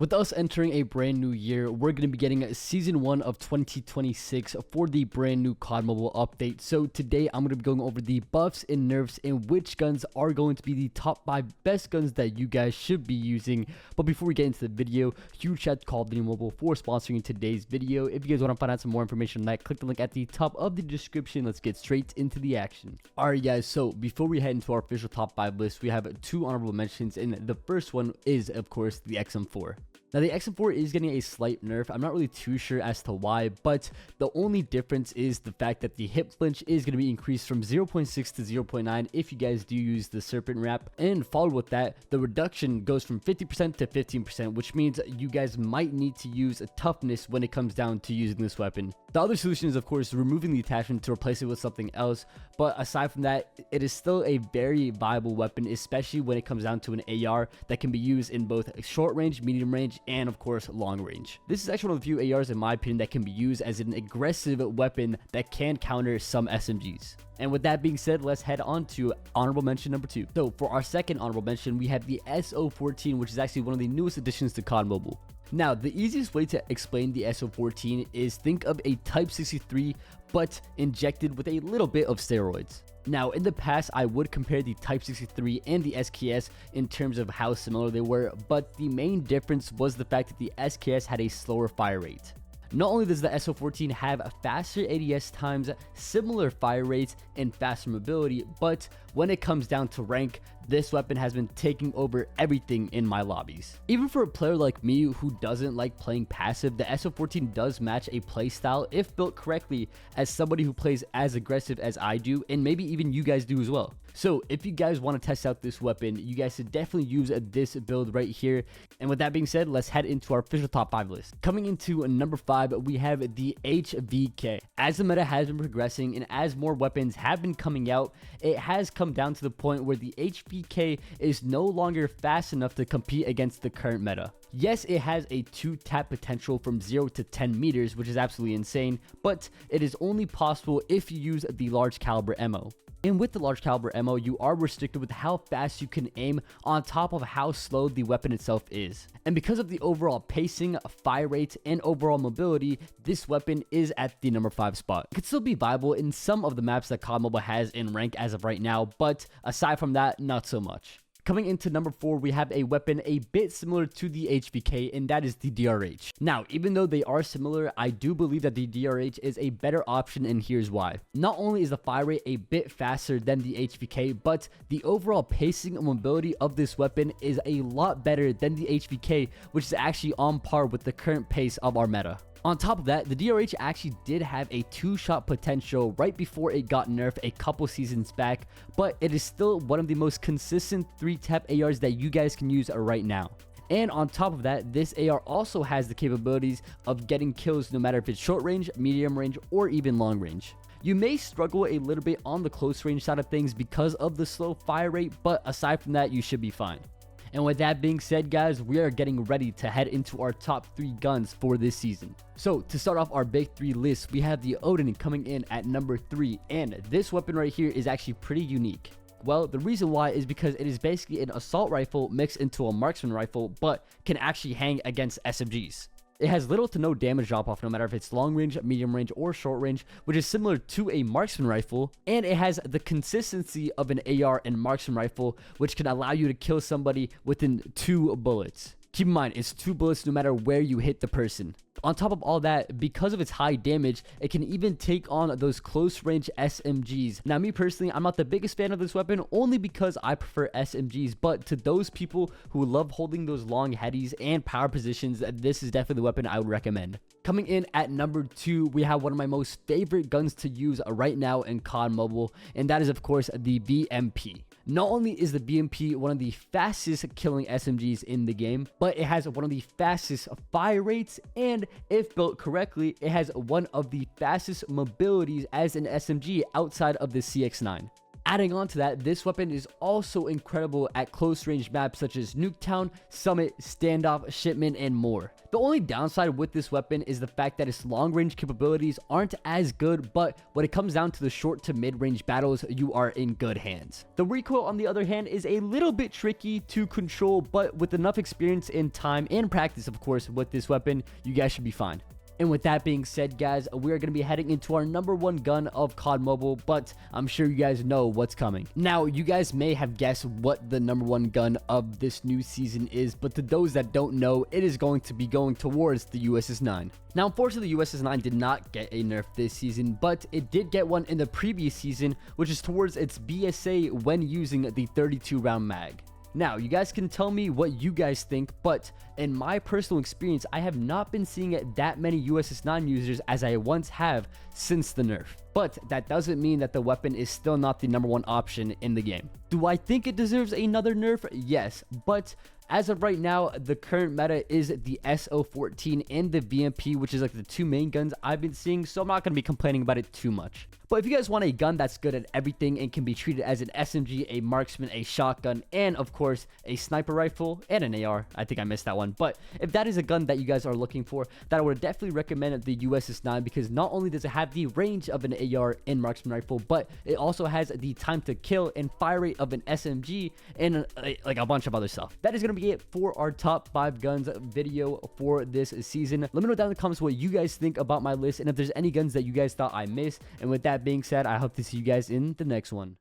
With us entering a brand new year, we're going to be getting Season 1 of 2026 for the brand new COD Mobile update. So today I'm going to be going over the buffs and nerfs and which guns are going to be the top 5 best guns that you guys should be using. But before we get into the video, huge shout out to Call of Duty Mobile for sponsoring today's video. If you guys want to find out some more information on that, click the link at the top of the description. Let's get straight into the action. Alright guys, so before we head into our official top 5 list, we have 2 honorable mentions, and the first one is of course the XM4. Now, the XM4 is getting a slight nerf. I'm not really too sure as to why, but the only difference is the fact that the hip flinch is going to be increased from 0.6 to 0.9 if you guys do use the Serpent Wrap. And followed with that, the reduction goes from 50% to 15%, which means you guys might need to use a toughness when it comes down to using this weapon. The other solution is, of course, removing the attachment to replace it with something else, but aside from that, it is still a very viable weapon, especially when it comes down to an AR that can be used in both short range, medium range, and of course long range. This is actually one of the few ARs in my opinion that can be used as an aggressive weapon that can counter some SMGs. And with that being said, let's head on to honorable mention number 2. So for our second honorable mention, we have the SO14, which is actually one of the newest additions to COD Mobile. Now, the easiest way to explain the SO14 is think of a Type 63 but injected with a little bit of steroids. Now, in the past, I would compare the Type 63 and the SKS in terms of how similar they were, but the main difference was the fact that the SKS had a slower fire rate. Not only does the SO14 have faster ADS times, similar fire rates, and faster mobility, but when it comes down to rank, this weapon has been taking over everything in my lobbies. Even for a player like me who doesn't like playing passive, the SO14 does match a playstyle if built correctly as somebody who plays as aggressive as I do, and maybe even you guys do as well. So if you guys want to test out this weapon, you guys should definitely use this build right here. And with that being said, let's head into our official top 5 list. Coming into number 5, we have the HVK. As the meta has been progressing and as more weapons have been coming out, it has come down to the point where the HVK is no longer fast enough to compete against the current meta. Yes, it has a 2-tap potential from 0 to 10 meters, which is absolutely insane, but it is only possible if you use the large caliber ammo. And with the large caliber ammo, you are restricted with how fast you can aim on top of how slow the weapon itself is. And because of the overall pacing, fire rate, and overall mobility, this weapon is at the number 5 spot. It could still be viable in some of the maps that COD Mobile has in rank as of right now, but aside from that, not so much. Coming into number 4, we have a weapon a bit similar to the HVK, and that is the DRH. Now, even though they are similar, I do believe that the DRH is a better option, and here's why. Not only is the fire rate a bit faster than the HVK, but the overall pacing and mobility of this weapon is a lot better than the HVK, which is actually on par with the current pace of our meta. On top of that, the DRH actually did have a 2-shot potential right before it got nerfed a couple seasons back, but it is still one of the most consistent 3-tap ARs that you guys can use right now. And on top of that, this AR also has the capabilities of getting kills no matter if it's short range, medium range, or even long range. You may struggle a little bit on the close range side of things because of the slow fire rate, but aside from that, you should be fine. And with that being said, guys, we are getting ready to head into our top 3 guns for this season. So to start off our big 3 list, we have the Odin coming in at number 3, and this weapon right here is actually pretty unique. Well, the reason why is because it is basically an assault rifle mixed into a marksman rifle, but can actually hang against SMGs. It has little to no damage drop off no matter if it's long range, medium range, or short range, which is similar to a marksman rifle, and it has the consistency of an AR and marksman rifle, which can allow you to kill somebody within 2 bullets. Keep in mind, it's 2 bullets no matter where you hit the person. On top of all that, because of its high damage, it can even take on those close range SMGs. Now, me personally, I'm not the biggest fan of this weapon only because I prefer SMGs, but to those people who love holding those long headies and power positions, this is definitely the weapon I would recommend. Coming in at number 2, we have one of my most favorite guns to use right now in COD Mobile, and that is of course the BMP. Not only is the BMP one of the fastest killing SMGs in the game, but it has one of the fastest fire rates, and if built correctly, it has one of the fastest mobilities as an SMG outside of the CX-9. Adding on to that, this weapon is also incredible at close range maps such as Nuketown, Summit, Standoff, Shipment, and more. The only downside with this weapon is the fact that its long range capabilities aren't as good, but when it comes down to the short to mid range battles, you are in good hands. The recoil, on the other hand, is a little bit tricky to control, but with enough experience and time and practice, of course, with this weapon, you guys should be fine. And with that being said, guys, we are going to be heading into our #1 gun of COD Mobile, but I'm sure you guys know what's coming. Now, you guys may have guessed what the #1 gun of this new season is, but to those that don't know, it is going to be going towards the USS-9. Now, unfortunately, the USS-9 did not get a nerf this season, but it did get one in the previous season, which is towards its BSA when using the 32-round mag. Now, you guys can tell me what you guys think, but in my personal experience, I have not been seeing that many USS-9 users as I once have since the nerf. But that doesn't mean that the weapon is still not the #1 option in the game. Do I think it deserves another nerf? Yes, but as of right now, the current meta is the SO14 and the VMP, which is like the two main guns I've been seeing, so I'm not going to be complaining about it too much. But if you guys want a gun that's good at everything and can be treated as an SMG, a marksman, a shotgun, and of course a sniper rifle and an AR, I think I missed that one, but if that is a gun that you guys are looking for, then I would definitely recommend the USS-9, because not only does it have the range of an AR and marksman rifle, but it also has the time to kill and fire rate of an SMG and like a bunch of other stuff. That is going to be it for our top 5 guns video for this season. Let me know down in the comments what you guys think about my list and if there's any guns that you guys thought I missed. And with that being said, I hope to see you guys in the next one.